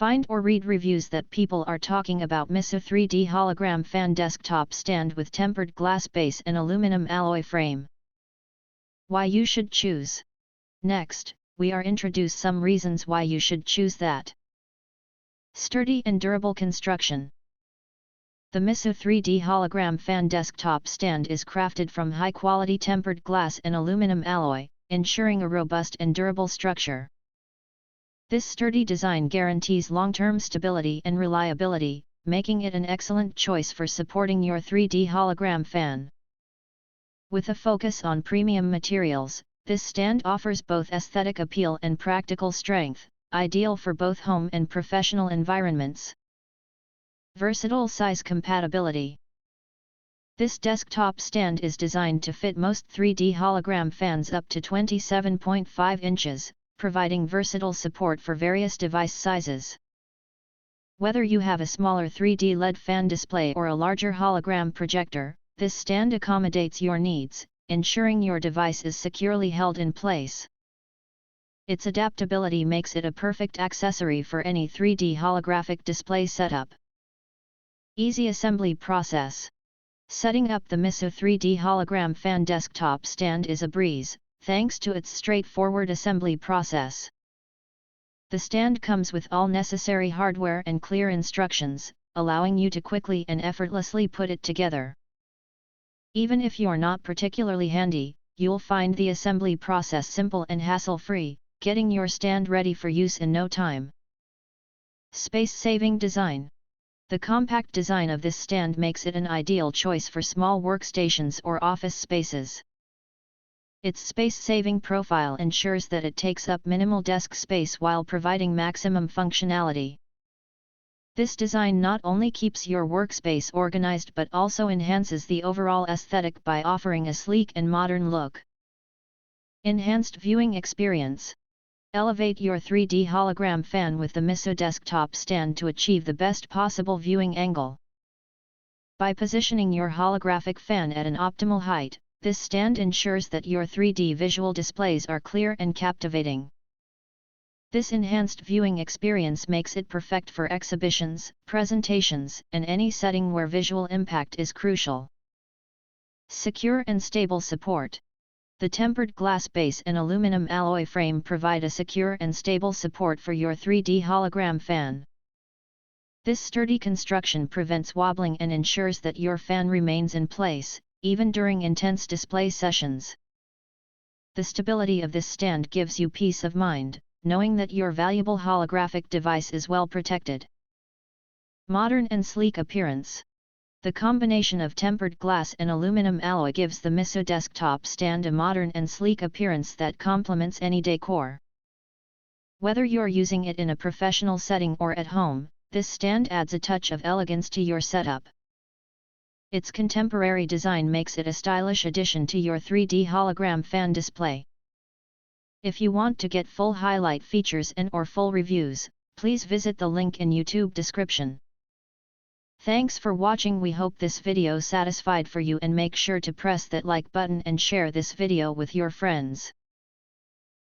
Find or read reviews that people are talking about Missyou 3D hologram fan desktop stand with tempered glass base and aluminum alloy frame. Why you should choose. Next, we are introduce some reasons why you should choose that. Sturdy and durable construction. The Missyou 3D hologram fan desktop stand is crafted from high-quality tempered glass and aluminum alloy, ensuring a robust and durable structure. This sturdy design guarantees long-term stability and reliability, making it an excellent choice for supporting your 3D hologram fan. With a focus on premium materials, this stand offers both aesthetic appeal and practical strength, ideal for both home and professional environments. Versatile size compatibility. This desktop stand is designed to fit most 3D hologram fans up to 27.5 inches, providing versatile support for various device sizes. Whether you have a smaller 3D LED fan display or a larger hologram projector, this stand accommodates your needs, ensuring your device is securely held in place. Its adaptability makes it a perfect accessory for any 3D holographic display setup. Easy assembly process. Setting up the Missyou 3D hologram fan desktop stand is a breeze, thanks to its straightforward assembly process. The stand comes with all necessary hardware and clear instructions, allowing you to quickly and effortlessly put it together. Even if you're not particularly handy, you'll find the assembly process simple and hassle-free, getting your stand ready for use in no time. Space-saving design. The compact design of this stand makes it an ideal choice for small workstations or office spaces. Its space-saving profile ensures that it takes up minimal desk space while providing maximum functionality. This design not only keeps your workspace organized but also enhances the overall aesthetic by offering a sleek and modern look. Enhanced viewing experience. Elevate your 3D hologram fan with the Missyou desktop stand to achieve the best possible viewing angle. By positioning your holographic fan at an optimal height, this stand ensures that your 3D visual displays are clear and captivating. This enhanced viewing experience makes it perfect for exhibitions, presentations, and any setting where visual impact is crucial. Secure and stable support. The tempered glass base and aluminum alloy frame provide a secure and stable support for your 3D hologram fan. This sturdy construction prevents wobbling and ensures that your fan remains in place, even during intense display sessions. The stability of this stand gives you peace of mind, knowing that your valuable holographic device is well protected. Modern and sleek appearance. The combination of tempered glass and aluminum alloy gives the Missyou desktop stand a modern and sleek appearance that complements any decor. Whether you're using it in a professional setting or at home, this stand adds a touch of elegance to your setup. Its contemporary design makes it a stylish addition to your 3D hologram fan display. If you want to get full highlight features and/or full reviews, please visit the link in YouTube description. Thanks for watching. We hope this video satisfied for you, and make sure to press that like button and share this video with your friends.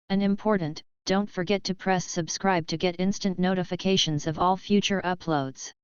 And important, don't forget to press subscribe to get instant notifications of all future uploads.